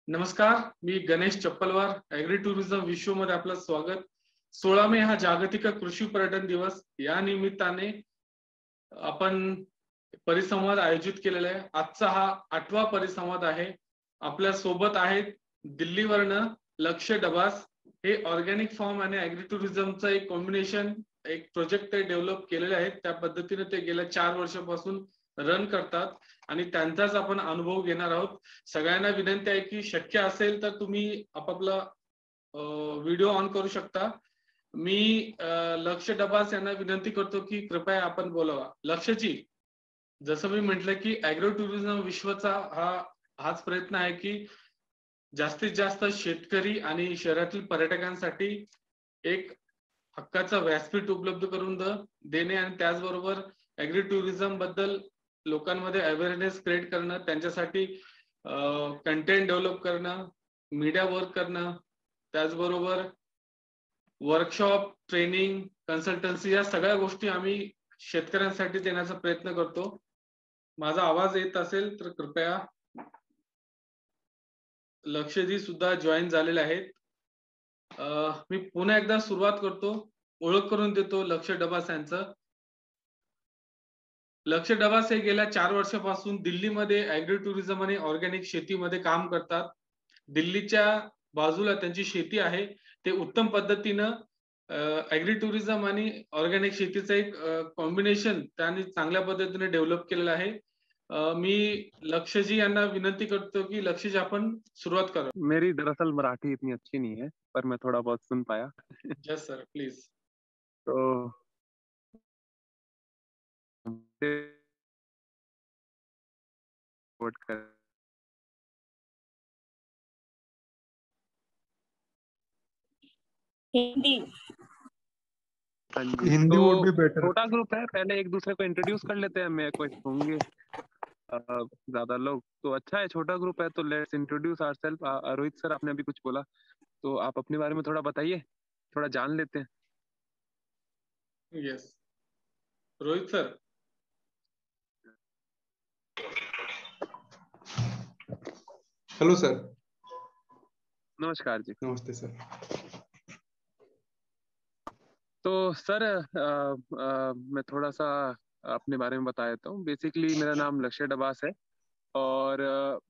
नमस्कार, मी Ganesh Chappalwar. Agree tourism विश्वमध्ये आपलं स्वागत. 16 मे हा जागतिक कृषी पर्यटन दिवस. या निमित्ताने आपण परिसंवाद आयोजित केलेला आहे. आजचा हा 8वा परिसंवाद आहे. आपल्या सोबत आहेत दिल्लीवरनं लक्ष्य डबास. हे ऑर्गॅनिक फार्म आणि ॲग्री टुरिझमचं एक कॉम्बिनेशन एक प्रोजेक्ट ते डेव्हलप केलेले आहेत. त्या पद्धतीने ते गेल्या 4 वर्षापासून रन करतात आणि त्यांचाच आपण अनुभव घेणार आहोत. सगळ्यांना विनंती आहे की शक्य असेल तर तुम्ही आपापला व्हिडिओ ऑन करू शकता. मी लक्ष्य डबास यांना विनंती करतो की कृपया आपण बोलावा. लक्ष्यजी, जसं मी म्हटलं की ॲग्रो टुरिझम विश्वचा हाच प्रयत्न आहे की जास्तीत जास्त शेतकरी आणि शहरातील पर्यटकांसाठी एक हक्काचं व्यासपीठ उपलब्ध करून देणे आणि त्याचबरोबर ॲग्री टुरिझम बद्दल लोकांमध्ये अवेअरनेस क्रिएट करणं, त्यांच्यासाठी कंटेंट डेव्हलप करणं, मीडिया वर्क करणं, त्याचबरोबर वर्कशॉप, ट्रेनिंग, कन्सल्टन्सी या सगळ्या गोष्टी आम्ही शेतकऱ्यांसाठी देण्याचा प्रयत्न करतो. माझा आवाज येत असेल तर कृपया. लक्ष्यजी सुद्धा जॉईन झालेले आहेत. मी पुन्हा एकदा सुरुवात करतो. ओळख करून देतो लक्ष्य डबास यांचं. लक्ष्य डबास हे गेल्या 4 वर्षापासून दिल्लीमध्ये ॲग्री टुरिझम आणि ऑर्गॅनिक शेतीमध्ये काम करतात. दिल्लीच्या बाजूला त्यांची शेती आहे. ते उत्तम पद्धतीनं ॲग्री टुरिझम आणि ऑर्गॅनिक शेतीचं एक कॉम्बिनेशन त्यांनी चांगल्या पद्धतीने डेव्हलप केलेलं आहे. मी लक्ष्यजी यांना विनंती करतो की लक्ष्यजी आपण सुरुवात करा. मेरी दरअसल मराठी इतनी अच्छी नहीं है, पर मैं थोड़ा बहुत सुन पाया. Yes sir, please. तो वोट कर हिंदी. हाँ जी, हिंदी वोट भी बेटर. छोटा ग्रुप है, पहले एक दूसरे को इंट्रोड्यूस कर लेते हैं. मैं कुछ होंगे ज्यादा लोग, तो अच्छा है. छोटा ग्रुप है तो let's introduce ourselves. Rohit sir, आपने अभी कुछ बोला, तो आप अपने बारे में थोड़ा बताइए, थोड़ा जान लेते हैं. Yes, Rohit sir. Hello sir. नमस्कार जी. नमस्ते सर. तो सर मैं थोड़ा सा अपने बारे में बता देता हूँ. बेसिकली मेरा नाम लक्ष्य डबास है और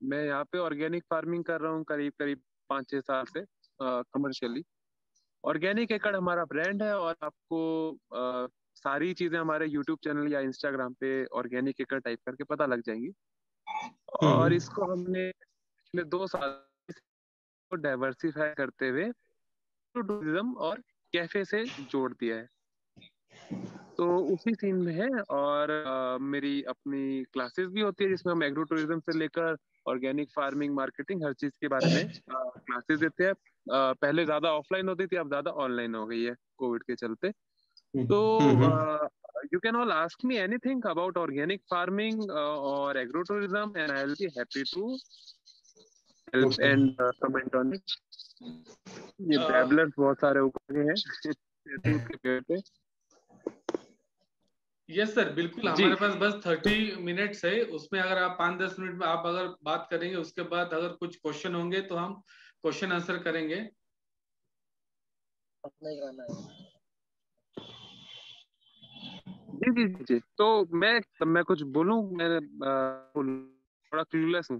मैं यहाँ पे ऑर्गेनिक फार्मिंग कर रहा हूँ करीब करीब 5-6 साल से कमर्शियली. ऑर्गेनिक एकड़ हमारा ब्रांड है और आपको सारी चीजें हमारे यूट्यूब चैनल या इंस्टाग्राम पे ऑर्गेनिक एकड़ टाइप करके पता लग जाएंगी. और इसको हमने पिछले 2 साल को डाइवर्सिफाई करते हुए टूरिज्म और कैफे से जोड़ दिया है. तो उसी सीन में है. और मेरी अपनी क्लासेस भी होती है जिसमें हम एग्रो टूरिज्म से लेकर ऑर्गेनिक फार्मिंग, मार्केटिंग, हर चीज के बारे में क्लासेस देते हैं. पहले ज्यादा ऑफलाइन होती थी, अब ज्यादा ऑनलाइन हो गई है कोविड के चलते. तो you can all ask me anything about organic farming or agro tourism and I'll be happy to help and comment on it. ये टैबलेट्स बहुत सारे ऊपर हैं. यस सर, बिल्कुल. हमारे पास बस 30 मिनट्स है. उसमें अगर आप 5-10 मिनट में आप अगर बात करेंगे, उसके बाद अगर कुछ क्वेश्चन होंगे तो हम क्वेश्चन आंसर करेंगे. जी जी जी. तो मैं कुछ बोलूं. मैं थोड़ा क्लूलेस हूँ.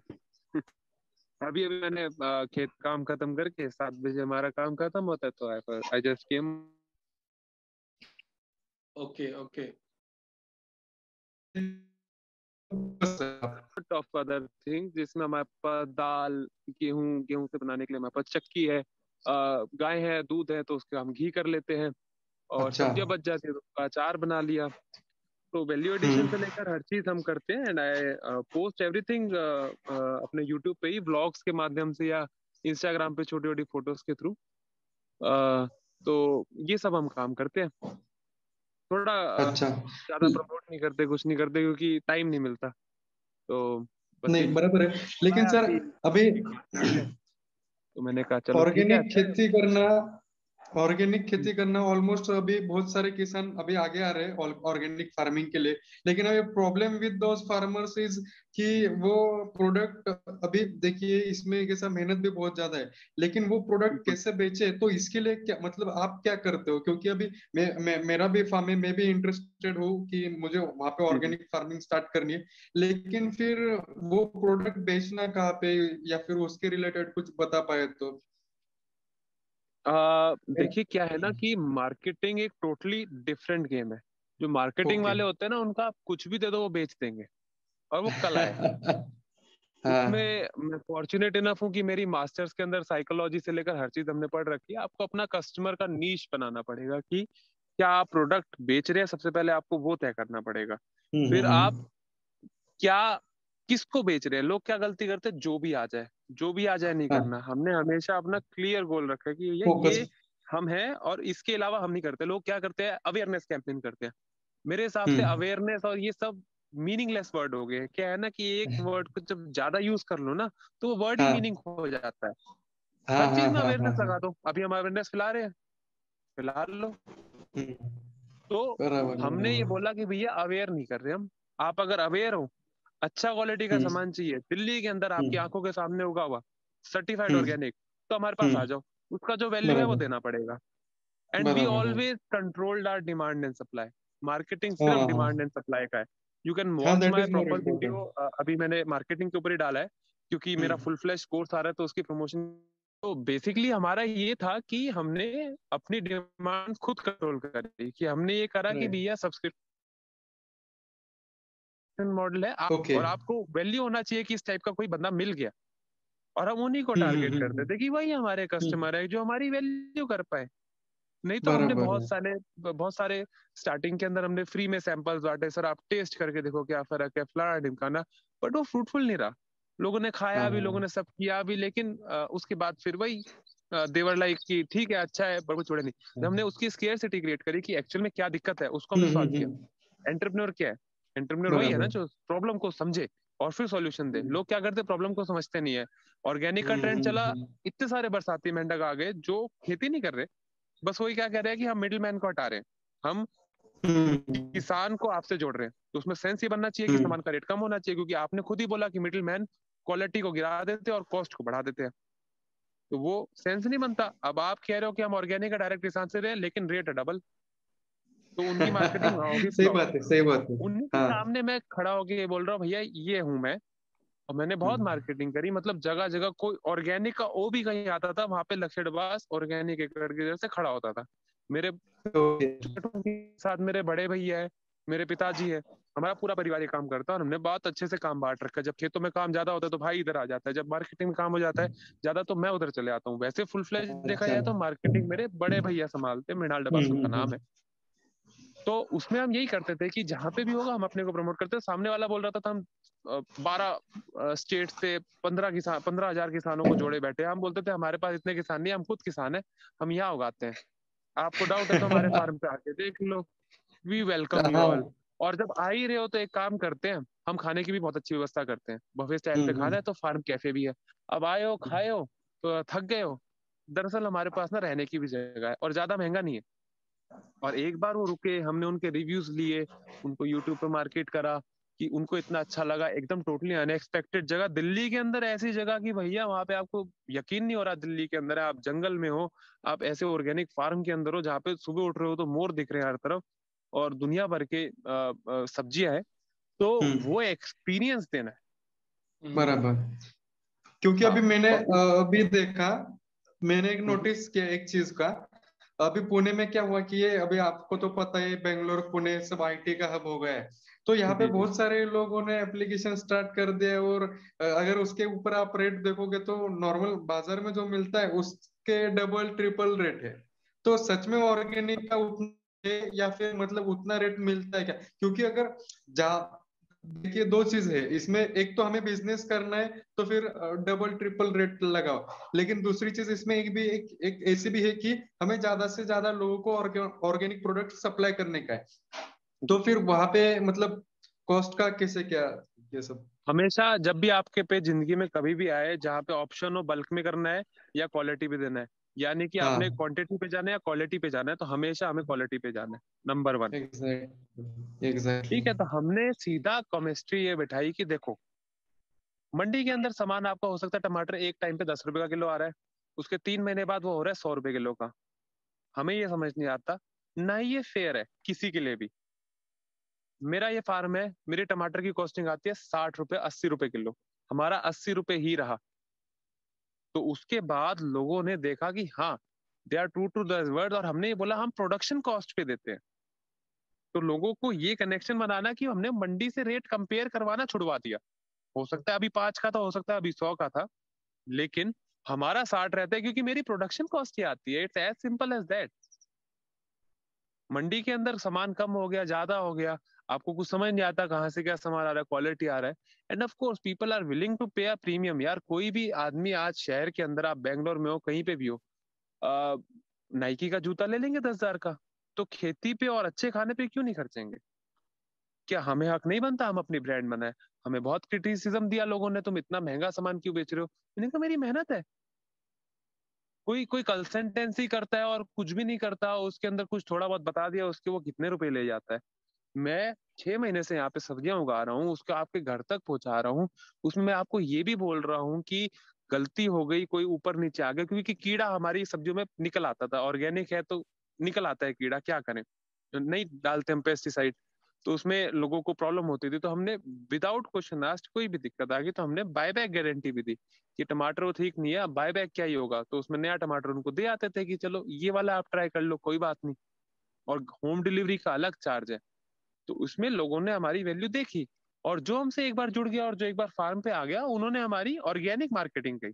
अभी अभी मैंने खेत काम खत्म करके 7 बजे हमारा काम खत्म होता है तो I just came. Okay okay. Of other thing जिसमें हमारे पास दाल, गेहूं से बनाने के लिए हमारे पास चक्की है. गाय है, दूध है, तो उसका हम घी कर लेते हैं. और सब्जियां बच जाती है तो उसका अचार बना लिया. तो वैल्यू एडिशन से लेकर हर चीज हम करते हैं. एंड आई पोस्ट एवरीथिंग अपने यूट्यूब पे ही ब्लॉग्स के माध्यम से या इंस्टाग्राम पे छोटी छोटी फोटोज के थ्रू. तो ये सब हम काम करते हैं. थोड़ा ज्यादा प्रमोट नहीं करते, कुछ नहीं करते क्योंकि टाइम नहीं मिलता. तो नहीं, बराबर है. लेकिन सर अभी तो मैंने कहा चलो ऑर्गेनिक खेती करना ऑर्गेनिक खेती करना ऑलमोस्ट अभी बहुत सारे किसान अभी आगे आ रहे हैं ऑर्गेनिक फार्मिंग के लिए। लेकिन अभी problem with those farmers is कि वो प्रोडक्ट, अभी देखिए इसमें कैसा मेहनत भी बहुत ज्यादा है, लेकिन वो प्रोडक्ट बिल्कुल। कैसे बेचे, तो इसके लिए क्या मतलब आप क्या करते हो? क्योंकि अभी मेरा भी फार्म है, मैं भी इंटरेस्टेड हूँ कि मुझे वहां पे हम्म। ऑर्गेनिक फार्मिंग स्टार्ट करनी है। लेकिन फिर वो प्रोडक्ट बेचना कहाँ पे, या फिर उसके रिलेटेड कुछ बता पाए तो। देखिए क्या है ना कि मार्केटिंग एक टोटली डिफरेंट गेम है। जो मार्केटिंग ओके। वाले होते हैं ना, उनका आप कुछ भी दे दो वो बेच देंगे, और वो कला है। हाँ। उसमें मैं फॉर्चुनेट इनफ हूँ कि मेरी मास्टर्स के अंदर साइकोलॉजी से लेकर हर चीज हमने पढ़ रखी है। आपको अपना कस्टमर का नीश बनाना पड़ेगा कि क्या आप प्रोडक्ट बेच रहे हैं, सबसे पहले आपको वो तय करना पड़ेगा। फिर आप हम्म। क्या, किसको बेच रहे हैं। लोग क्या गलती करते हैं, जो भी आ जाए, जो भी आ जाए नहीं हाँ, करना। हमने हमेशा अपना क्लियर गोल रखा है कि भैया फोकस। ये हम हैं और इसके अलावा हम नहीं करते। लोग क्या करते हैं, अवेयरनेस कैंपेन करते हैं। मेरे हिसाब से हम्म। अवेयरनेस और ये सब मीनिंगलेस वर्ड हो गए हैं। क्या है ना कि एक वर्ड को जब ज्यादा यूज कर लो ना, तो वो वर्ड ही हाँ मीनिंग हो जाता है। हाँ हर चीज हाँ में हाँ हाँ अवेयरनेस हाँ। लगा दो। अभी हम अवेयरनेस फैला रहे हैं, फैला लो। हम्म। तो बराबर हमने ये बराबर। बोला कि भैया अवेयर नहीं कर रहे हम। आप अगर अवेयर हो, अच्छा क्वालिटी का हम्म सामान चाहिए दिल्ली के अंदर आपकी हम्म आंखों के सामने उगा हुआ, सर्टिफाइड हम्म ऑर्गेनिक, तो हमारे पास आ हम्म। जाओ। उसका जो वैल्यू है वो बराबर देना पड़ेगा। एंड वी बराबर है। Always controlled our demand and supply. Marketing सिर्फ हाँ डिमांड हाँ एंड सप्लाई का है। यू कैन हाँ, watch that my is more proper video. Important. अभी मैंने मार्केटिंग के ऊपर ही डाला है, क्योंकि मेरा हम्म फुल फ्लैश कोर्स आ रहा है तो उसकी प्रमोशन। तो बेसिकली हमारा ये था कि हमने अपनी डिमांड खुद कंट्रोल करी, कि हमने ये करा कि राइट। भैया सब्सक्रिप्शन मॉडल है आप, ओके। और आपको वैल्यू होना चाहिए कि इस टाइप का कोई बंदा मिल गया। और हम उन्हीं को टारगेट करते हम्म। थे कि वही हमारे हम्म। कस्टमर है जो हमारी वैल्यू कर पाए। नहीं तो हमने बराबर है। बहुत सारे स्टार्टिंग के अंदर हमने फ्री में सैंपल्स बांटे, सर आप टेस्ट करके देखो क्या फर्क है, फलाना ढिमकाना। बट वो फ्रूटफुल नहीं रहा। लोगों ने खाया भी, लोगों हाँ। ने सब किया भी, लेकिन उसके बाद फिर वही देवर लाइक कि ठीक है अच्छा है पर कुछ छोड़े नहीं। जब हमने उसकी स्केयरसिटी क्रिएट करी कि एक्चुअल में क्या दिक्कत है, उसको हमने सॉल्व किया। हम्म। एंटरप्रेन्योर क्या है, एंटरप्रेन्योर वही है ना बराबर। जो प्रॉब्लम को समझे और फिर सॉल्यूशन दे। लोग क्या करते हैं, प्रॉब्लम को समझते नहीं है। ऑर्गेनिक का ट्रेंड चला, हम्म। इतने सारे बरसाती मेंढक आ गए जो खेती नहीं कर रहे, बस वही क्या कह रहे हैं कि हम मिडिल मैन को हटा रहे हैं, हम हम्म किसान को आपसे जोड़ रहे हैं। तो उसमें सेंस ये बनना चाहिए कि हम्म। सामान का रेट कम होना चाहिए, क्योंकि आपने खुद ही बोला कि मिडिल मैन क्वालिटी को गिरा देते हैं और कॉस्ट को बढ़ा देते हैं। तो वो सेंस नहीं बनता। अब आप कह रहे हो कि हम ऑर्गेनिक का डायरेक्ट किसान से रहे हैं, लेकिन रेट है डबल, तो उनकी मार्केटिंग वहां होगी सही फ्लॉप। बात है, सही बात है। उन्हीं के हाँ। सामने मैं खड़ा होके ये बोल रहा हूँ भैया ये हूं मैं। और मैंने बहुत हम्म। मार्केटिंग करी, मतलब जगह जगह कोई ऑर्गेनिक का ओ भी कहीं आता था, वहां पे लक्ष्य डबास ऑर्गेनिक एकड़ की वजह से खड़ा होता था। मेरे ओके। छोटों के साथ मेरे बड़े भैया है, मेरे पिताजी है, हमारा पूरा परिवार ये काम करता है। और हमने बहुत अच्छे से काम बांट रखा है। जब खेतों में काम ज्यादा होता है तो भाई इधर आ जाता है, जब मार्केटिंग में काम हो जाता है ज्यादा तो मैं उधर चले आता हूँ। वैसे फुल फ्लेज देखा अच्छा। जाए तो मार्केटिंग मेरे बड़े भैया संभालते हैं, मृणाल डबास उनका नाम है। हम्म। तो उसमें हम यही करते थे कि जहां पे भी होगा हम अपने को प्रमोट करते। सामने वाला बोल रहा था तो हम 12 स्टेट से 15,000 किसानों को जोड़े बैठे। हम बोलते थे हमारे पास इतने किसान नहीं, हम खुद किसान है, हम यहाँ उगाते हैं। आपको डाउट है तो हमारे फार्म पे आके देख लो, वी वेलकम यू ऑल। हाँ। और जब आ ही रहे हो तो एक काम करते हैं, हम खाने की भी बहुत अच्छी व्यवस्था करते हैं। बफे स्टाइल पे खाना हम्म। है तो फार्म कैफे भी है। अब आए हो खाए हो तो थक गए हो, दरअसल हमारे पास ना रहने की भी जगह है और ज्यादा महंगा नहीं है। और एक बार वो रुके, हमने उनके रिव्यूज लिए, उनको यूट्यूब पे मार्केट करा कि उनको इतना अच्छा लगा। एकदम टोटली अनएक्सपेक्टेड जगह दिल्ली के अंदर, ऐसी जगह की भैया वहां पे आपको यकीन नहीं हो रहा दिल्ली के अंदर है, आप जंगल में हो, आप ऐसे ऑर्गेनिक फार्म के अंदर हो जहाँ पे सुबह उठ रहे हो तो मोर दिख रहे हैं हर तरफ और दुनिया भर के सब्जियां हैं। तो हम्म। वो एक्सपीरियंस देना है। हम्म। बराबर। क्योंकि हाँ अभी मैंने और उस अभी देखा, मैंने एक हम्म, नोटिस किया एक चीज का। अभी पुणे में क्या हुआ कि ये अभी आपको तो पता है, बेंगलोर पुणे सब आईटी का हब हो गया है। तो यहाँ पे जी जी बहुत सारे लोगों ने एप्लीकेशन स्टार्ट कर दिया, और अगर उसके ऊपर आप रेट देखोगे तो नॉर्मल बाजार में जो मिलता है उसके डबल ट्रिपल रेट है। तो सच में ऑर्गेनिक का उतना है, या फिर मतलब उतना रेट मिलता है क्या? क्योंकि अगर जा देखिए, दो चीज है इसमें, एक तो हमें बिजनेस करना है तो फिर डबल ट्रिपल रेट लगाओ। लेकिन दूसरी चीज इसमें एक ऐसी भी है कि हमें ज्यादा से ज्यादा लोगों को ऑर्गेनिक प्रोडक्ट सप्लाई करने का है। तो जी। फिर वहां पे मतलब कॉस्ट का कैसे क्या, ये सब। हमेशा जब भी आपके पे जिंदगी में कभी भी आए जहाँ पे ऑप्शन हो बल्क में करना है या क्वालिटी भी देना है, यानी कि आपने हाँ क्वांटिटी पे जाना है या क्वालिटी पे जाना है, तो हमेशा हमें क्वालिटी पे जाना है, नंबर 1। Exactly exactly. ठीक है, तो हमने सीधा केमिस्ट्री ये बैठाई कि देखो, मंडी के अंदर सामान आपका हो सकता है टमाटर एक टाइम पे 10 रुपए का किलो आ रहा है, उसके 3 महीने बाद वो हो रहा है 100 रुपए किलो का। हमें ये समझ नहीं आता, ना ही ये फेयर है किसी के लिए भी। मेरा ये फार्म है, मेरे टमाटर की कॉस्टिंग आती है 60 रुपए 80 रुपए किलो, हमारा 80 रुपए ही रहा। तो उसके बाद लोगों ने देखा कि हाँ, they are true to the word, और हमने ये बोला हम प्रोडक्शन कॉस्ट पे देते हैं। तो लोगों को ये कनेक्शन बनाना कि हमने मंडी से रेट कंपेयर करवाना छुड़वा दिया। हो सकता है अभी 5 का था, हो सकता है अभी 100 का था, लेकिन हमारा 60 रहता है क्योंकि मेरी प्रोडक्शन कॉस्ट ही आती है। It's as simple as that. Mandi के अंदर सामान कम हो गया, ज्यादा हो गया, आपको कुछ समझ नहीं आता कहाँ से क्या सामान आ रहा है, क्वालिटी आ रहा है, and of course people are willing to pay a premium. यार कोई भी आदमी आज शहर के अंदर, आप बैंगलोर में हो कहीं पे भी हो, नाइकी का जूता ले लेंगे 10,000 का। तो खेती पे और अच्छे खाने पे क्यों नहीं खर्चेंगे? क्या हमें हक नहीं बनता हम अपनी ब्रांड बनाए? हमें बहुत क्रिटिसिज्म दिया लोगों ने, तुम इतना महंगा सामान क्यों बेच रहे हो? मैंने कहा मेरी मेहनत है। कोई कोई कंसल्टेंसी करता है और कुछ भी नहीं करता, उसके अंदर कुछ थोड़ा बहुत बता दिया, उसके वो कितने रुपए ले जाता है। मैं 6 महीने से यहाँ पे सब्जियां उगा रहा हूँ, उसको आपके घर तक पहुंचा रहा हूँ, उसमें मैं आपको ये भी बोल रहा हूँ कि गलती हो गई, कोई ऊपर नीचे आ गया, क्योंकि कीड़ा हमारी सब्जियों में निकल आता था। ऑर्गेनिक है तो निकल आता है कीड़ा, क्या करें, नहीं डालते हम पेस्टिसाइड, तो उसमें लोगों को प्रॉब्लम होती थी। तो हमने विदाउट क्वेश्चन आस्क्ड, कोई भी दिक्कत आ गई तो हमने बायबैक गारंटी भी दी कि टमाटर वो ठीक नहीं है, अब बायबैक क्या ही होगा। तो उसमें नया टमाटर उनको दे आते थे कि चलो ये वाला आप ट्राई कर लो, कोई बात नहीं। और होम डिलीवरी का अलग चार्ज है। तो उसमें लोगों ने हमारी वैल्यू देखी, और जो हमसे एक बार जुड़ गया और जो एक बार फार्म पे आ गया, उन्होंने हमारी ऑर्गेनिक मार्केटिंग की।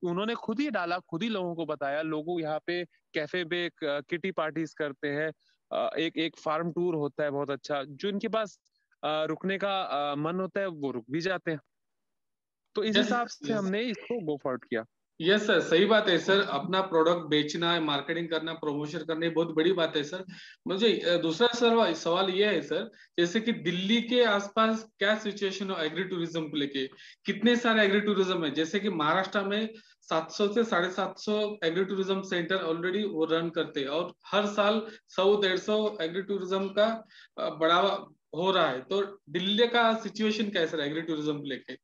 उन्होंने खुद ही डाला, खुद ही लोगों को बताया। लोगों यहाँ पे कैफे पे किटी पार्टीज करते हैं, एक एक फार्म टूर होता है बहुत अच्छा, जो इनके पास रुकने का मन होता है वो रुक भी जाते हैं। तो इस यस हिसाब से यस हमने इसको गो फॉर किया। यस सर, सही बात है सर। अपना प्रोडक्ट बेचना, मार्केटिंग करना, प्रमोशन करना, ये बहुत बड़ी बात है सर। मुझे दूसरा सर सवाल ये है सर, जैसे कि दिल्ली के आसपास क्या सिचुएशन है एग्री टूरिज्म को लेके? कितने सारे एग्री टूरिज्म है? जैसे कि महाराष्ट्र में 700 से 750 एग्री टूरिज्म सेंटर ऑलरेडी वो रन करते हैं, और हर साल 100-150 एग्री टूरिज्म का बढ़ावा हो रहा है। तो दिल्ली का सिचुएशन कैसा है एग्री टूरिज्म को लेके?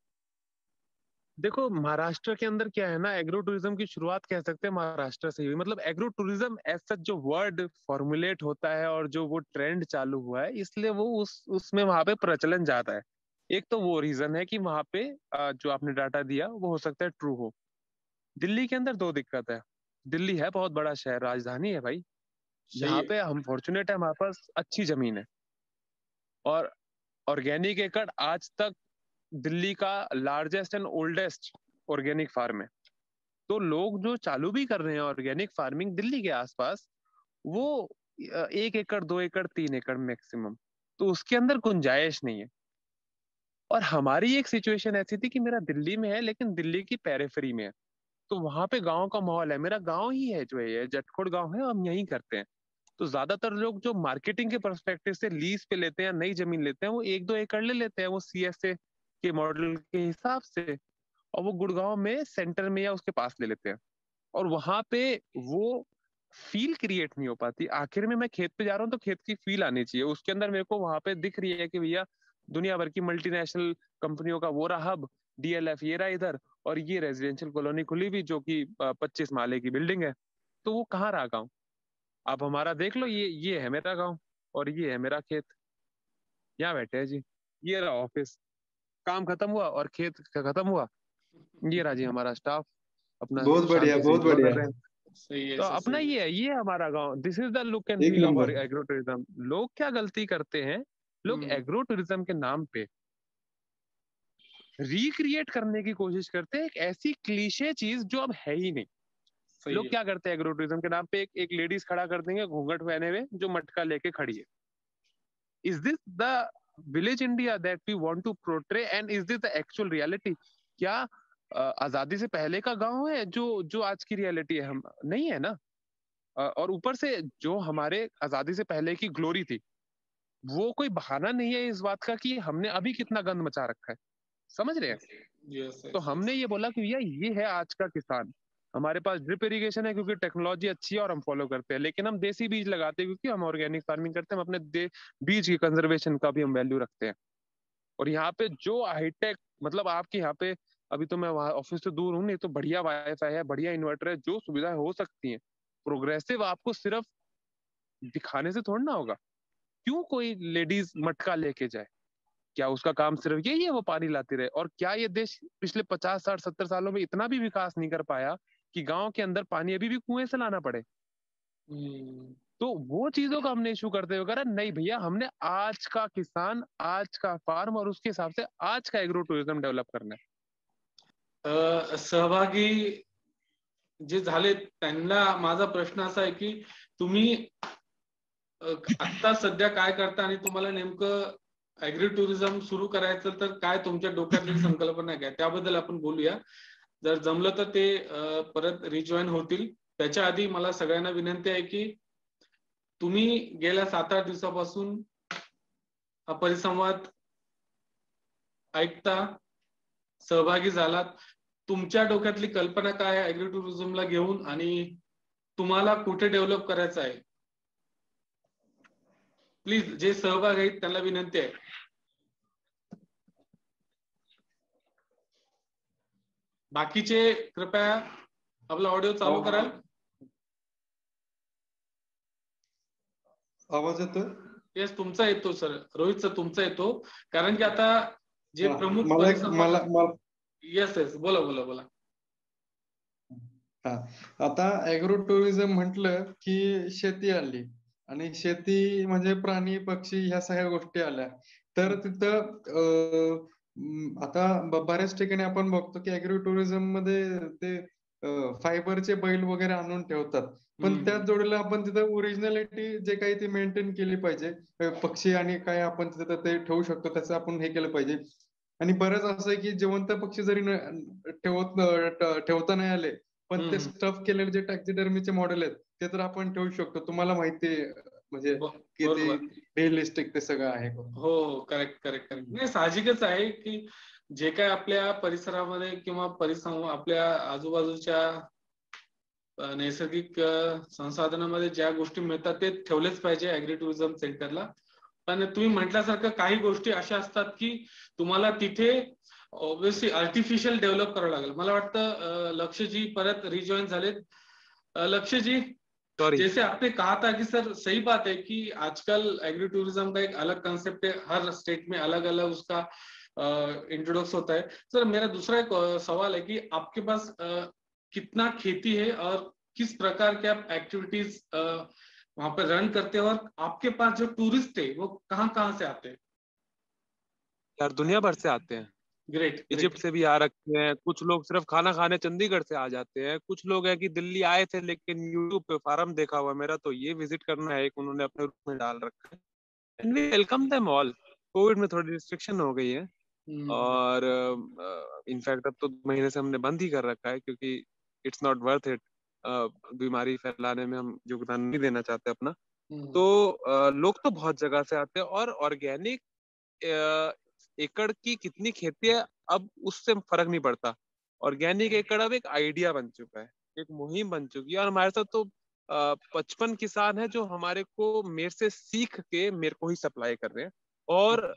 देखो, महाराष्ट्र के अंदर क्या है ना, एग्रो टूरिज्म की शुरुआत कह सकते हैं महाराष्ट्र से ही हुई। मतलब एग्रो टूरिज्म एज सच जो वर्ड फॉर्मुलेट होता है और जो वो ट्रेंड चालू हुआ है, इसलिए वो उसमें वहां पे प्रचलन ज्यादा है। एक तो वो रीजन है कि वहां पे जो आपने डाटा दिया वो हो सकता है ट्रू हो। दिल्ली के अंदर दो दिक्कत है। दिल्ली है बहुत बड़ा शहर, राजधानी है भाई। सही यहाँ है। पे हम फॉर्चुनेट है, हमारे पास अच्छी जमीन है, और ऑर्गेनिक एकड़ आज तक दिल्ली का largest and oldest organic farm है। तो लोग जो चालू भी कर रहे हैं ऑर्गेनिक फार्मिंग दिल्ली के आसपास, वो 1 एकड़ 2 एकड़ 3 एकड़ मैक्सिमम, तो उसके अंदर गुंजाइश नहीं है। और हमारी एक सिचुएशन ऐसी थी कि मेरा दिल्ली में है लेकिन दिल्ली की पेरिफेरी में है, तो वहां पे गांव का माहौल है, मेरा गांव ही है जो है ये जटखोड़ गांव है, हम यहीं करते हैं। तो ज्यादातर लोग जो मार्केटिंग के पर्सपेक्टिव से लीज पे लेते हैं, नई जमीन लेते हैं, वो 1-2 एकड़ ले लेते हैं, वो सीएसए के मॉडल के हिसाब से, और वो गुड़गांव में सेंटर में या उसके पास ले लेते हैं। और वहां पे वो फील क्रिएट नहीं हो पाती। आखिर में मैं खेत पे जा रहा हूँ तो खेत की फील आनी चाहिए उसके अंदर। मेरे को वहां पे दिख रही है कि भैया दुनिया भर की मल्टीनेशनल कंपनियों का वो रहा हब, डीएलएफ ये रहा इधर, और ये रेजिडेंशियल कॉलोनी खुली हुई जो कि 25 माले की बिल्डिंग है। तो वो कहाँ रहा गाँव? आप हमारा देख लो, ये है मेरा गाँव और ये है मेरा खेत, यहाँ बैठे हैं जी, ये रहा ऑफिस, काम खत्म हुआ और खेत खत्म हुआ, ये रहा जी हमारा स्टाफ अपना बहुत बढ़िया शांति से बहुत इंजॉय बढ़िया। कर रहे हैं। सही है तो सर, अपना सही है। ये है हमारा गांव, this is the look and एक feel of number. Agro tourism. लोग क्या गलती करते हैं, लोग हम्म। एग्रो टूरिज्म के नाम पे रिक्रिएट करने की कोशिश करते हैं एक ऐसी क्लीशे चीज जो अब है ही नहीं। सही लोग है। क्या करते हैं एग्रो टूरिज्म के नाम पे, एक लेडीज खड़ा कर देंगे घूंघट पहने हुए जो मटका लेके खड़ी है। Is this the village India that we want to portray, and is this the actual reality? क्या आजादी से पहले का गांव है जो जो आज की रियलिटी है? हम नहीं है ना। और ऊपर से जो हमारे आजादी से पहले की ग्लोरी थी, वो कोई बहाना नहीं है इस बात का कि हमने अभी कितना गंद मचा रखा है। समझ रहे हैं? यस तो यस यस। हमने ये बोला कि भैया ये है आज का किसान। हमारे पास ड्रिप इरिगेशन है क्योंकि टेक्नोलॉजी अच्छी है और हम फॉलो करते हैं, लेकिन हम देसी बीज लगाते हैं क्योंकि हम ऑर्गेनिक फार्मिंग करते हैं, हम अपने बीज की कंजर्वेशन का भी हम वैल्यू रखते हैं। और यहाँ पे जो हाईटेक, मतलब आपके यहाँ पे, अभी तो मैं वहाँ ऑफिस से दूर हूँ, नहीं तो बढ़िया वाईफाई है, बढ़िया इन्वर्टर है, जो सुविधाएं हो सकती हैं। प्रोग्रेसिव आपको सिर्फ दिखाने से थोड़ा ना होगा। क्यों कोई लेडीज मटका लेके जाए? क्या उसका काम सिर्फ यही है वो पानी लाती रहे? और क्या ये देश पिछले 50 60 70 सालों में इतना भी विकास नहीं कर पाया कि गांव के अंदर पानी अभी भी कुएं से लाना पड़े? तो वो चीजों का हमने इशू करते हुए करा नहीं भैया, हमने आज का किसान, आज का फार्म और उसके हिसाब से आज का एग्रो टूरिज्म डेवलप करना है। सहभागी जे झाले त्यांना माझा प्रश्न असा आहे की तुम्ही आता सध्या काय करता आणि तुम्हाला नेमकं ऍग्री टुरिझम सुरू करायचं तर काय तुमच्या डोक्यातली संकल्पना आहे, त्याबद्दल आपण बोलूया. जर जमलं तर ते परत रिजॉईन होतील. त्याच्या आधी मला सगळ्यांना विनंती आहे की तुम्ही गेल्या 7-8 दिवसापासून हा परिसंवाद ऐकता, सहभागी झालात. तुमच्या डोक्यातली कल्पना काय आहे ऍग्री टुरिझमला घेऊन आणि तुम्हाला कुठे डेव्हलप करायचं आहे? प्लीज जे सहभागी आहेत त्यांना विनंती आहे. बाकीचे कृपया आपला ऑडिओ चालू कराल. आवाज येतोय? येस, तुमचा येतो सर. रोहितचा तुमचा येतो, कारण की आता जे प्रमुख येस येस बोला बोला बोला. आता ऍग्रो टुरिझम म्हटलं की शेती आली आणि शेती म्हणजे प्राणी पक्षी ह्या सगळ्या गोष्टी आल्या. तर तिथं आता बऱ्याच ठिकाणी आपण बघतो की ऍग्रो टुरिझम मध्ये ते फायबरचे बैल वगैरे आणून ठेवतात, पण त्याच जोडीला आपण तिथं ओरिजिनॅलिटी जे काही ती मेंटेन केली पाहिजे. पक्षी आणि काय आपण तिथं ते ठेवू शकतो त्याचं आपण हे केलं पाहिजे. आणि बरंच असं आहे की जिवंत पक्षी जरी ठेवता नाही आले, पण ते स्टफ केलेले जे टॅक्सिडर्मीचे मॉडेल आहेत ते तर आपण ठेवू शकतो. तुम्हाला माहिती म्हणजे किती रिअलिस्टिक ते सगळं आहे. हो, करेक्ट करेक्ट करेक्ट. नाही, साहजिकच आहे की जे काय आपल्या परिसरामध्ये किंवा आपल्या आजूबाजूच्या नैसर्गिक संसाधनामध्ये ज्या गोष्टी मिळतात ते ठेवलेच पाहिजे ऍग्री टुरिझम सेंटरला. पण तुम्ही म्हटल्यासारखं काही गोष्टी अशा असतात की तुम्हाला तिथे ऑब्वियसली आर्टिफिशियल डेव्हलप करावं लागेल. मला वाटतं लक्ष्यजी परत रिजॉईन झालेत. लक्ष्यजी, जैसे आपने कहा था कि सर सही बात है कि आजकल एग्री टूरिज्म का एक अलग कंसेप्ट है, हर स्टेट में अलग अलग उसका इंट्रोडक्स होता है. सर मेरा दूसरा एक सवाल है कि आपके पास कितना खेती है और किस प्रकार के आप एक्टिविटीज वहां पर रन करते हैं, और आपके पास जो टूरिस्ट है वो कहाँ कहाँ से आते हैं? यार दुनिया भर से आते हैं. ग्रेट. इजिप्ट से भी आ रखे हैं, कुछ लोग सिर्फ खाना खाने चंडीगढ़ से आ जाते हैं, कुछ लोग हैं कि दिल्ली आए थे लेकिन यूट्यूब पे फार्म देखा हुआ मेरा तो ये विजिट करना है, एक उन्होंने अपने रूप में डाल रखा है. And we welcome them all. Covid में थोड़ी रिस्ट्रिक्शन हो गई है और इनफैक्ट अब तो 2 महीने से हमने बंद ही कर रखा है क्योंकि इट्स नॉट वर्थ इट. बीमारी फैलाने में हम योगदान नहीं देना चाहते अपना. तो लोग तो बहुत जगह से आते हैं और ऑर्गेनिक एकड़ की कितनी खेती है अब उससे फर्क नहीं पड़ता. ऑर्गेनिक एकड़ अब एक आइडिया बन चुका है, एक मुहिम बन चुकी है. और हमारे साथ तो 55 किसान है जो हमारे को मेरे से सीख के मेरे को ही सप्लाई कर रहे हैं. और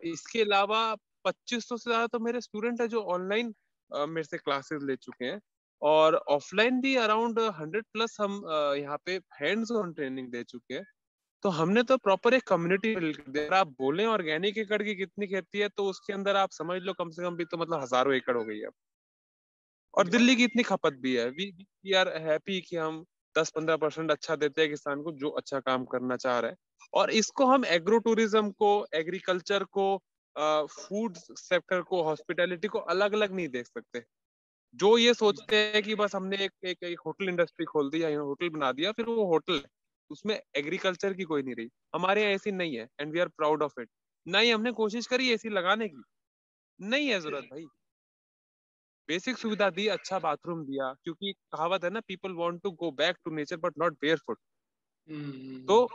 इसके अलावा 2500 से ज्यादा तो मेरे स्टूडेंट है जो ऑनलाइन मेरे से क्लासेस ले चुके हैं और ऑफलाइन भी अराउंड 100+ हम यहाँ पे हैंड्स ऑन ट्रेनिंग दे चुके हैं. तो हमने तो प्रॉपर एक कम्युनिटी बिल्ड कर दिया. अगर आप बोले ऑर्गेनिक एकड़ की कितनी खेती है तो उसके अंदर आप समझ लो कम से कम भी तो मतलब हजारों एकड़ हो गई है. और दिल्ली की इतनी खपत भी है. वी आर हैप्पी कि हम 10-15% अच्छा देते हैं किसान को जो अच्छा काम करना चाह रहे हैं. और इसको हम एग्रो टूरिज्म को, एग्रीकल्चर को, फूड सेक्टर को, हॉस्पिटैलिटी को अलग अलग नहीं देख सकते. जो ये सोचते हैं कि बस हमने एक होटल इंडस्ट्री खोल दी या होटल बना दिया फिर वो होटल है, उसमें एग्रीकल्चर की कोई नहीं रही. हमारे यहाँ ऐसी नहीं है and we are proud of it. नहीं हमने कोशिश करी ऐसी लगाने की, नहीं है जरूरत भाई. बेसिक सुविधा दी, अच्छा बाथरूम दिया, क्योंकि कहावत है ना, people want to go back to nature but not barefoot. तो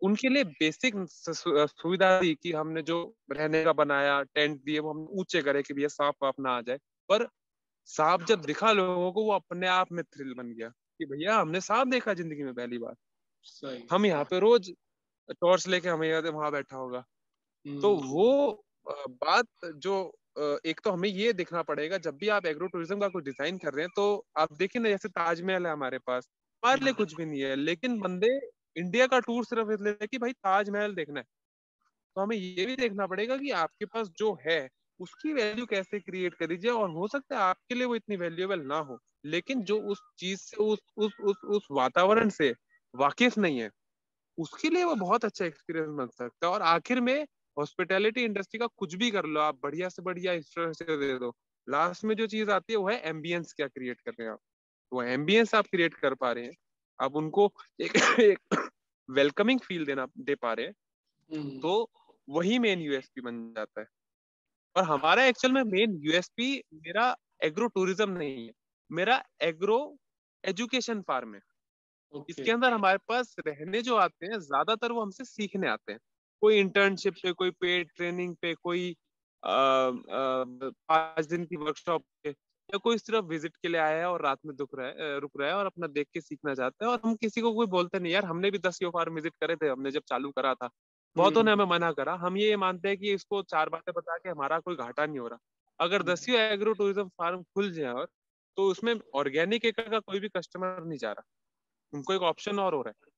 उनके लिए बेसिक सुविधा दी कि हमने जो रहने का बनाया, टेंट दिए वो हम ऊंचे करे कि भैया सांप वाप ना आ जाए. पर सांप जब दिखा लोगों को, वो अपने आप में थ्रिल बन गया कि भैया हमने सांप देखा जिंदगी में पहली बार। सही। हम यहाँ पे रोज टॉर्च लेके हमें याद है वहां बैठा होगा। तो वो बात जो एक तो हमें ये देखना पड़ेगा, जब भी आप एग्रो टूरिज्म का कुछ डिजाइन कर रहे हैं तो आप देखिए ना, जैसे ताजमहल है हमारे पास, हमारे लिए कुछ भी नहीं है, लेकिन बंदे इंडिया का टूर सिर्फ इसलिए है कि भाई ताजमहल देखना है। तो हमें ये भी देखना पड़ेगा कि आपके पास जो है उसकी वैल्यू कैसे क्रिएट कर दीजिए। और हो सकता है आपके लिए वो इतनी वैल्यूएबल ना हो, लेकिन जो उस चीज से उस वातावरण से वाकिफ नहीं है, उसके लिए वो बहुत अच्छा एक्सपीरियंस बन सकता है। और आखिर में हॉस्पिटैलिटी इंडस्ट्री का कुछ भी कर लो आप, बढ़िया से बढ़िया इंफ्रास्ट्रक्चर दे दो, लास्ट में जो चीज आती है वो है एम्बियंस क्या क्रिएट कर रहे हैं आप। वो एम्बियंस आप क्रिएट कर पा रहे हैं, आप उनको एक, एक वेलकमिंग फील दे पा रहे हैं, तो वही मेन यूएसपी बन जाता है। और हमारा एक्चुअल में मेन यूएसपी मेरा एग्रो टूरिज्म नहीं है, मेरा एग्रो एजुकेशन फार्म है। इसके अंदर हमारे पास रहने जो आते हैं ज्यादातर वो हमसे सीखने आते हैं, कोई इंटर्नशिप पे, कोई पेड ट्रेनिंग पे, कोई 5 दिन की वर्कशॉप पे, या कोई सिर्फ विजिट के लिए आया है और रात में रुक रहा है और अपना देख के सीखना चाहता है। और हम किसी को कोई बोलते नहीं यार, हमने भी 10 फार्म विजिट करे थे, हमने जब चालू करा था बहुतों ने हमें मना करा। हम ये मानते हैं कि इसको 4 बातें बता के हमारा कोई घाटा नहीं हो रहा। अगर 10 एग्रो टूरिज्म फार्म खुल जाए और तो उसमें ऑर्गेनिक एकड़ का कोई भी कस्टमर नहीं जा रहा, उनको एक ऑप्शन और हो रहा है।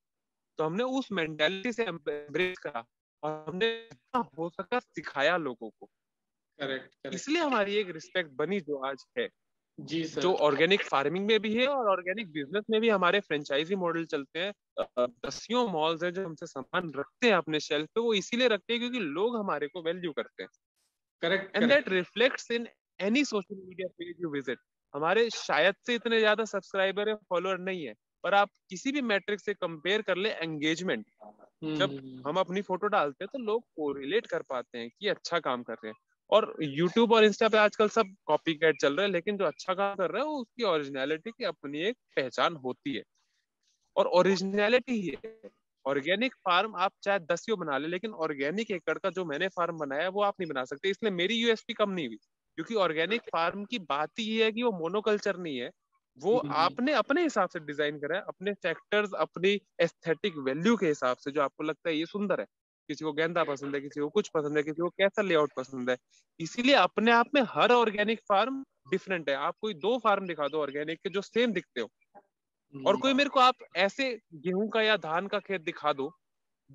तो हमने उस मेंटालिटी से एम्ब्रेस करा और हमने जितना हो सका सिखाया लोगों को। करेक्ट। इसलिए हमारी एक रिस्पेक्ट बनी जो आज है, जी सर। जो ऑर्गेनिक फार्मिंग में भी है और ऑर्गेनिक बिजनेस में भी। हमारे फ्रेंचाइजी मॉडल चलते हैं, दसियों मॉल्स हैं जो हमसे सामान रखते हैं अपने शेल्फ पे, वो इसीलिए रखते हैं क्योंकि लोग हमारे को वैल्यू करते हैं। Correct. And that reflects in any social media page you visit. हमारे शायद से इतने ज्यादा सब्सक्राइबर है, फॉलोअर नहीं है, पर आप किसी भी मैट्रिक से कंपेयर कर ले एंगेजमेंट, जब हम अपनी फोटो डालते हैं तो लोग कोरिलेट कर पाते हैं कि अच्छा काम कर रहे हैं। और यूट्यूब और इंस्टा पे आजकल सब कॉपी कैट चल रहा है, लेकिन जो अच्छा काम कर रहा है वो उसकी ओरिजिनलिटी की अपनी एक पहचान होती है। और ओरिजिनलिटी ही है। ऑर्गेनिक फार्म आप चाहे 10 बना ले, लेकिन ऑर्गेनिक एकड़ का जो मैंने फार्म बनाया वो आप नहीं बना सकते। इसलिए मेरी यूएसपी कम नहीं हुई, क्योंकि ऑर्गेनिक फार्म की बात ही है कि वो मोनोकल्चर नहीं है, वो आपने अपने हिसाब से डिजाइन करा है, अपने फैक्टर्स, अपनी एस्थेटिक वैल्यू के हिसाब से, जो आपको लगता है ये सुंदर है। किसी को गेंदा पसंद है, किसी को कुछ पसंद है, किसी को कैसा लेआउट पसंद है। इसीलिए अपने आप में हर ऑर्गेनिक फार्म डिफरेंट है। आप कोई 2 फार्म दिखा दो ऑर्गेनिक के जो सेम दिखते हो, और कोई मेरे को आप ऐसे गेहूं का या धान का खेत दिखा दो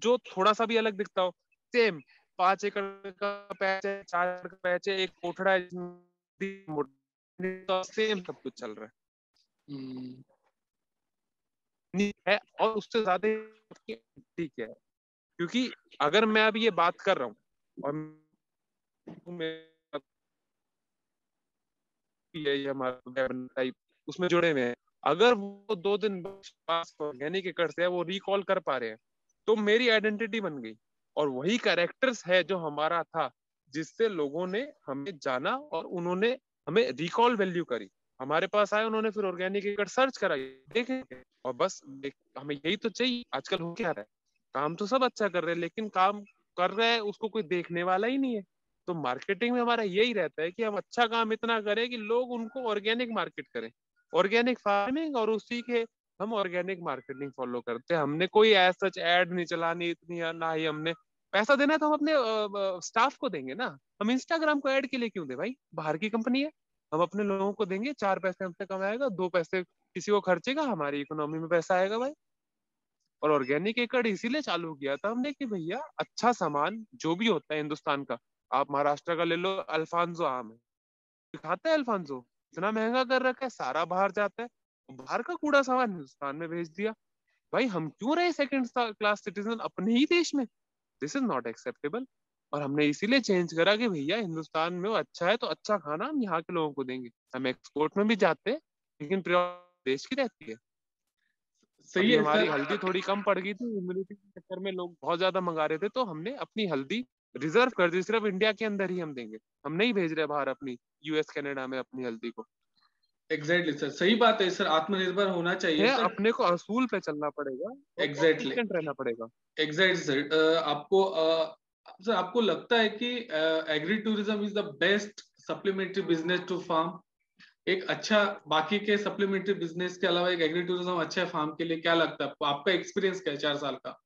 जो थोड़ा सा भी अलग दिखता हो। सेम 5 एकड़ का पैच है, 4 एकड़ का पैच है, एक कोठड़ा है, सेम सब कुछ चल रहा है है और उससे ज्यादा ठीक है। क्योंकि अगर मैं अभी ये बात कर रहा हूँ और हमारा टाइप उसमें जुड़े हुए हैं, अगर वो 2 दिन ऑर्गेनिक एकड़ से है वो रिकॉल कर पा रहे हैं, तो मेरी आइडेंटिटी बन गई। और वही कैरेक्टर्स है जो हमारा था, जिससे लोगों ने हमें जाना और उन्होंने हमें रिकॉल वैल्यू करी, हमारे पास आए, उन्होंने फिर ऑर्गेनिक एकड़ सर्च करा, देखें। और बस हमें यही तो चाहिए। आजकल हो क्या रहा है, काम तो सब अच्छा कर रहे हैं, लेकिन काम कर रहा है उसको कोई देखने वाला ही नहीं है। तो मार्केटिंग में हमारा यही रहता है कि हम अच्छा काम इतना करें कि लोग उनको ऑर्गेनिक मार्केट करें, ऑर्गेनिक फार्मिंग, और उसी के हम ऑर्गेनिक मार्केटिंग फॉलो करते हैं। हमने कोई ऐसा सच ऐड नहीं चलानी इतनी, ना ही हमने पैसा देना है तो हम अपने स्टाफ को देंगे ना। हम इंस्टाग्राम को ऐड के लिए क्यों दे भाई, बाहर की कंपनी है। हम अपने लोगों को देंगे, 4 पैसे हमसे कमाएगा, 2 पैसे किसी को खर्चेगा, हमारी इकोनॉमी में पैसा आएगा भाई। और ऑर्गेनिक एकड़ इसीलिए चालू किया था हमने कि भैया अच्छा सामान जो भी होता है हिंदुस्तान का, आप महाराष्ट्र का ले लो, अल्फांसो आम है, खाता है अल्फांसो, इतना महंगा कर रखा है, सारा बाहर जाता है, बाहर का कूड़ा सामान हिंदुस्तान में भेज दिया। भाई हम क्यों रहे सेकंड क्लास सिटीजन अपने ही देश में, दिस इज नॉट एक्सेप्टेबल। और हमने इसीलिए चेंज करा कि भैया हिंदुस्तान में वो अच्छा है तो अच्छा खाना हम यहाँ के लोगों को देंगे। हम एक्सपोर्ट में भी जाते हैं, लेकिन प्रायोरिटी देश की रहती है। सही अभी है हमारी सर। हल्दी थोड़ी कम पड़ गई थी, ह्यूमिडिटी के चक्कर में लोग बहुत ज्यादा मंगा रहे थे, तो हमने अपनी हल्दी रिजर्व कर दी, सिर्फ इंडिया के अंदर ही हम देंगे, हम नहीं भेज रहे बाहर अपनी यूएस कनाडा में अपनी हल्दी को। एग्जैक्टली सर, सही बात है सर, आत्मनिर्भर होना चाहिए सर। अपने को असूल पे चलना पड़ेगा और एग्जैक्टली consistent रहना पड़ेगा। Exactly sir. आपको सर आपको लगता है कि agri tourism is the best supplementary business to farm, एक अच्छा बाकी के सप्लीमेंट्री बिजनेस के अलावा एक एग्री टूरिज्म अच्छा है फार्म के लिए, क्या लगता है आपको? आपका एक्सपीरियंस क्या है 4 साल का?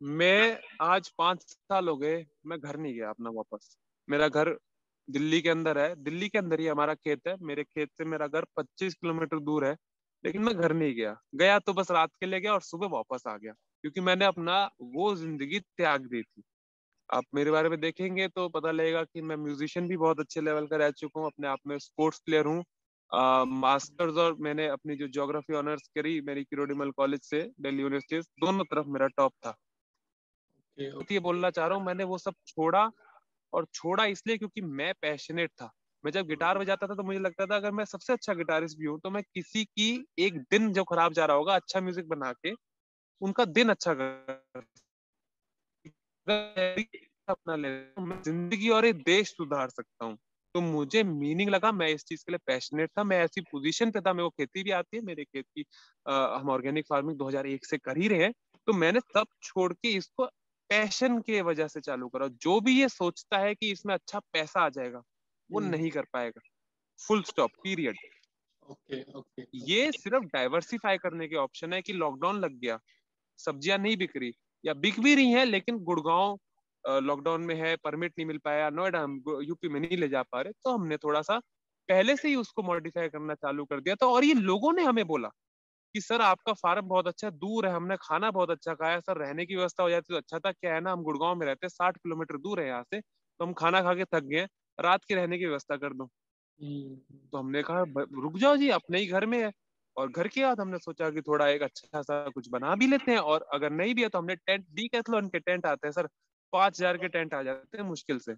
मैं आज 5 साल हो गए, मैं घर नहीं गया अपना वापस। मेरा घर दिल्ली के अंदर है, दिल्ली के अंदर ही हमारा खेत है। मेरे खेत से मेरा घर 25 किलोमीटर दूर है, लेकिन मैं घर नहीं गया। गया तो बस रात के लिए गया और सुबह वापस आ गया, क्योंकि मैंने अपना वो जिंदगी त्याग दी थी। आप मेरे बारे में देखेंगे तो पता लगेगा कि मैं म्यूजिशियन भी बहुत अच्छे लेवल का रह चुका हूँ, अपने आप में स्पोर्ट्स प्लेयर हूँ। मास्टर्स और मैंने अपनी जो ज्योग्राफी ऑनर्स करी मेरी किरोड़ीमल कॉलेज से दिल्ली यूनिवर्सिटी, दोनों तरफ मेरा टॉप था। तो ये बोलना चाह रहा हूँ, मैंने वो सब छोड़ा। और छोड़ा इसलिए क्योंकि मैं पैशनेट था। मैं जब गिटार बजाता था तो मुझे लगता था अगर मैं सबसे अच्छा गिटारिस्ट भी हूँ तो मैं किसी की एक दिन जो खराब जा रहा होगा अच्छा म्यूजिक बना के उनका दिन अच्छा कर अपना ले मैं जिंदगी और ये देश सुधार सकता हूँ। तो मुझे मीनिंग लगा, मैं इस चीज के लिए पैशनेट था, मैं ऐसी पोजीशन पे था, मेरे को खेती भी आती है, मेरे खेत की हम ऑर्गेनिक फार्मिंग 2001 से कर ही रहे हैं। तो मैंने सब छोड़ के इसको पैशन के वजह से चालू करा। जो भी ये सोचता है कि इसमें अच्छा पैसा आ जाएगा वो नहीं कर पाएगा। Full stop, period. Okay okay. ये सिर्फ डाइवर्सिफाई करने के ऑप्शन है कि लॉकडाउन लग गया, सब्जियां नहीं बिक रही या बिक भी रही हैं लेकिन गुड़गांव लॉकडाउन में है, परमिट नहीं मिल पाया, नोएडा हम यूपी में नहीं ले जा पा रहे, तो हमने थोड़ा सा पहले से ही उसको मॉडिफाई करना चालू कर दिया था। और ये लोगों ने हमें बोला कि सर आपका फार्म बहुत अच्छा दूर है, हमने खाना बहुत अच्छा खाया, सर रहने की व्यवस्था हो जाती तो अच्छा था। क्या है ना, हम गुड़गांव में रहते हैं, 60 किलोमीटर दूर है यहाँ से, तो हम खाना खा के थक गए, रात की रहने की व्यवस्था कर दो। तो हमने कहा रुक जाओ जी, अपने ही घर में है। और घर के बाद हमने सोचा कि थोड़ा एक अच्छा सा कुछ बना भी लेते हैं, और अगर नहीं भी है तो हमने टेंट, डीकैथलॉन के टेंट आते हैं सर, 5,000 के टेंट आ जाते हैं मुश्किल से।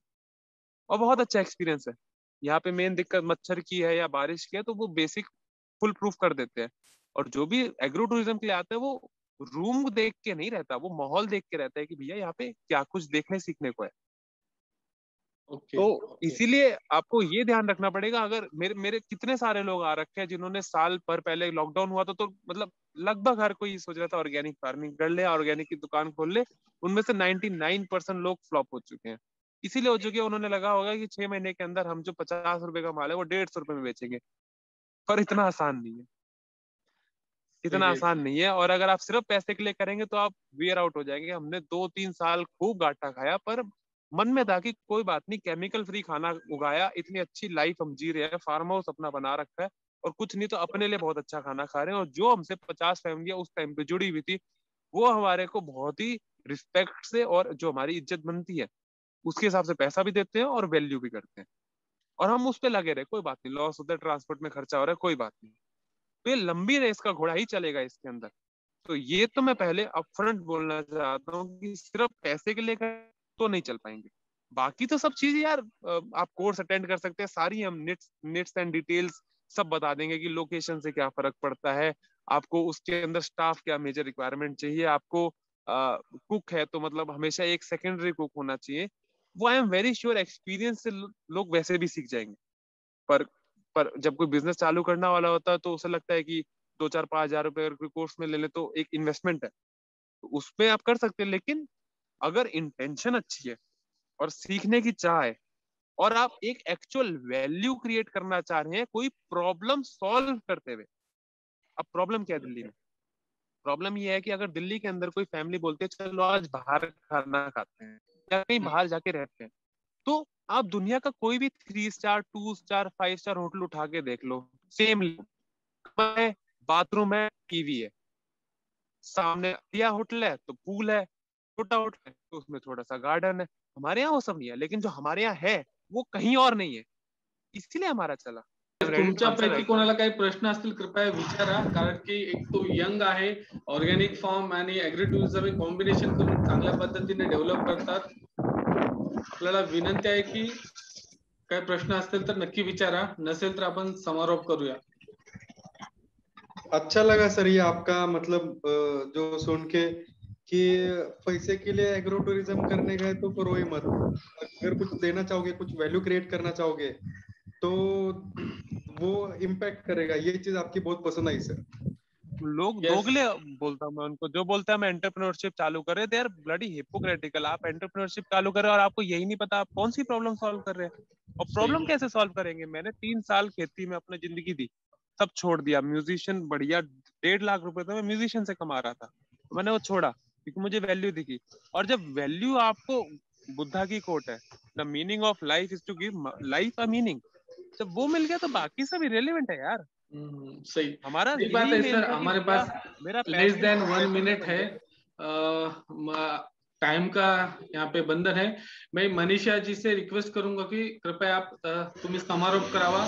और बहुत अच्छा एक्सपीरियंस है। यहाँ पे मेन दिक्कत मच्छर की है या बारिश की है, तो वो बेसिक फुल प्रूफ कर देते हैं। और जो भी एग्रो टूरिज्म के लिए आता है वो रूम देख के नहीं रहता, वो माहौल देख के रहता है कि भैया यहाँ पे क्या कुछ देखने सीखने को है। ओके तो ओके। इसीलिए आपको ये ध्यान रखना पड़ेगा। अगर मेरे मेरे कितने सारे लोग आ रखे हैं जिन्होंने साल भर पहले लॉकडाउन हुआ तो मतलब लगभग हर कोई सोच रहा था ऑर्गेनिक फार्मिंग कर ले, ऑर्गेनिक की दुकान खोल ले। उनमें से 99% लोग फ्लॉप हो चुके हैं। इसीलिए हो चुके हैं, उन्होंने लगा होगा कि 6 महीने के अंदर हम जो 50 रुपए का माल है वो 150 रुपए में बेचेंगे। पर इतना आसान नहीं है, सही इतना है। आसान नहीं है। और अगर आप सिर्फ पैसे के लिए करेंगे तो आप वियर आउट हो जाएंगे। हमने 2-3 साल खूब घाटा खाया, पर मन में था कि कोई बात नहीं, केमिकल फ्री खाना उगाया, इतनी अच्छी लाइफ हम जी रहे हैं, फार्म हाउस अपना बना रखा है, और कुछ नहीं तो अपने लिए बहुत अच्छा खाना खा रहे हैं। और जो हमसे 50 फैमिलियां उस टाइम पे जुड़ी हुई थी वो हमारे को बहुत ही रिस्पेक्ट से, और जो हमारी इज्जत बनती है उसके हिसाब से पैसा भी देते हैं और वैल्यू भी करते हैं। और हम उस पे लगे रहे, कोई बात नहीं, लॉस होता है, ट्रांसपोर्ट में खर्चा हो रहा है, कोई बात नहीं। तो ये लंबी रेस का घोड़ा ही चलेगा इसके अंदर। तो ये तो मैं पहले अपफ्रंट बोलना चाहता हूँ कि सिर्फ पैसे के लिए तो नहीं चल पाएंगे। बाकी तो सब चीजें यार, आप कोर्स अटेंड कर सकते हैं, सारी हम निट्स निट्स एंड डिटेल्स सब बता देंगे कि लोकेशन से क्या फर्क पड़ता है, आपको उसके अंदर स्टाफ क्या मेजर रिक्वायरमेंट चाहिए, आपको कुक है तो मतलब हमेशा एक सेकेंडरी कुक होना चाहिए। वो I am very sure experience से लोग वैसे भी सीख जाएंगे। पर पर जब कोई बिजनेस चालू करने वाला होता है तो उसे लगता है कि 2-4-5 हजार रुपए अगर कोई कोर्स में ले ले तो एक इन्वेस्टमेंट है, तो उसमें आप कर सकते हैं। लेकिन अगर इंटेंशन अच्छी है और सीखने की चाह है और आप एक एक्चुअल वैल्यू क्रिएट करना चाह रहे हैं कोई प्रॉब्लम सॉल्व करते हुए। अब प्रॉब्लम क्या है दिल्ली में? प्रॉब्लम ये है कि अगर दिल्ली के अंदर कोई फैमिली बोलती है चलो आज बाहर खाना खाते हैं या कहीं बाहर जाके रहते हैं, तो आप दुनिया का कोई भी 3 स्टार 2 स्टार 5 स्टार होटल उठा के देख लो, सेम है, बाथरूम है, टीवी है, सामने दिया होटल है तो पूल है, छोटा होटल है तो उसमें थोड़ा सा गार्डन है। हमारे यहाँ वो सब नहीं है, लेकिन जो हमारे यहाँ है वो कहीं और नहीं है, इसीलिए हमारा चला। रेडी टू आंसर तुमच्यापैकी राइट नाउ? कोणाला काही प्रश्न असतील कृपया विचारा, कारण की एक तो यंग आहे, ऑर्गॅनिक फार्म आणि ऍग्री टुरिझम हे कॉम्बिनेशन करून चांगल्या पद्धतीने डेव्हलप करतात. आपल्याला विनंती आहे की काही प्रश्न असतील तर नक्की विचारा, नसेल तर आपण समारोप करूया. अच्छा लगा सर ये आपका मतलब जो सुन के कि पैसे के लिए एग्रो टूरिज्म करने गए तो करो ही मत। अगर कुछ देना चाहोगे, कुछ वैल्यू क्रिएट करना चाहोगे तो वो इम्पैक्ट करेगा। ये चीज आपकी बहुत पसंद आई सर। लोग Yes. दोगले बोलता हूँ मैं उनको, जो बोलता है मैं एंटरप्रेन्योरशिप चालू कर रहे, दे आर ब्लडी हिपोक्रेटिकल। आप एंटरप्रेन्योरशिप चालू कर रहे हो और आपको यही नहीं पता आप कौन सी प्रॉब्लम सॉल्व कर रहे हैं। और सही प्रॉब्लम बात। कैसे सॉल्व करेंगे? मैंने 3 साल खेती में अपनी जिंदगी दी, सब छोड़ दिया। म्यूजिशियन बढ़िया 1.5 लाख रुपए तो मैं म्यूजिशियन से कमा रहा था, तो मैंने वो छोड़ा क्योंकि मुझे वैल्यू दिखी। और जब वैल्यू आपको, बुद्धा की कोट है, the meaning of life is to give life a meaning, जब वो मिल गया तो बाकी सब इरेलेवेंट है यार। सही हमारा सही बात यही है मेन सर। था कि हमारे भैया पास मेरा less passion than one profession में मिनट है, कन्वर्ट। टाइम का यहाँ पे बंधन है। मैं मनीषा जी से रिक्वेस्ट करूंगा कि कृपया आप तुम्ही समारोप करावा।